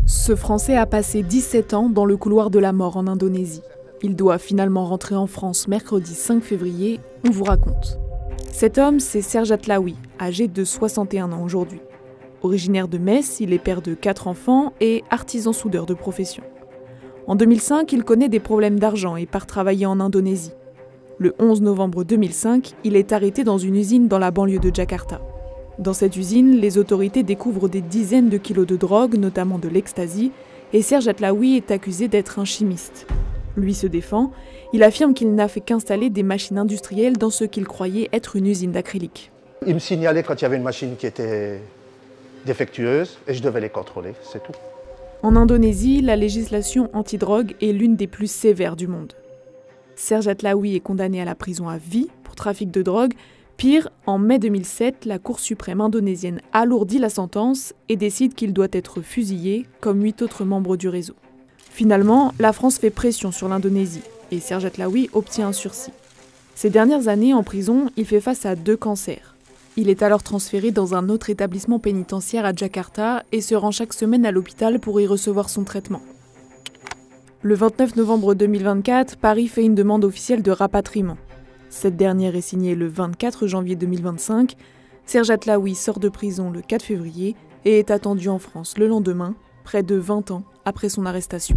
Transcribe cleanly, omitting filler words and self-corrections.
Ce Français a passé 17 ans dans le couloir de la mort en Indonésie. Il doit finalement rentrer en France mercredi 5 février, on vous raconte. Cet homme, c'est Serge Atlaoui, âgé de 61 ans aujourd'hui. Originaire de Metz, il est père de 4 enfants et artisan soudeur de profession. En 2005, il connaît des problèmes d'argent et part travailler en Indonésie. Le 11 novembre 2005, il est arrêté dans une usine dans la banlieue de Jakarta. Dans cette usine, les autorités découvrent des dizaines de kilos de drogue, notamment de l'ecstasy, et Serge Atlaoui est accusé d'être un chimiste. Lui se défend, il affirme qu'il n'a fait qu'installer des machines industrielles dans ce qu'il croyait être une usine d'acrylique. Il me signalait quand il y avait une machine qui était défectueuse et je devais les contrôler, c'est tout. En Indonésie, la législation antidrogue est l'une des plus sévères du monde. Serge Atlaoui est condamné à la prison à vie pour trafic de drogue. Pire, en mai 2007, la Cour suprême indonésienne alourdit la sentence et décide qu'il doit être fusillé, comme 8 autres membres du réseau. Finalement, la France fait pression sur l'Indonésie et Serge Atlaoui obtient un sursis. Ces dernières années en prison, il fait face à 2 cancers. Il est alors transféré dans un autre établissement pénitentiaire à Jakarta et se rend chaque semaine à l'hôpital pour y recevoir son traitement. Le 29 novembre 2024, Paris fait une demande officielle de rapatriement. Cette dernière est signée le 24 janvier 2025. Serge Atlaoui sort de prison le 4 février et est attendu en France le lendemain, près de 20 ans après son arrestation.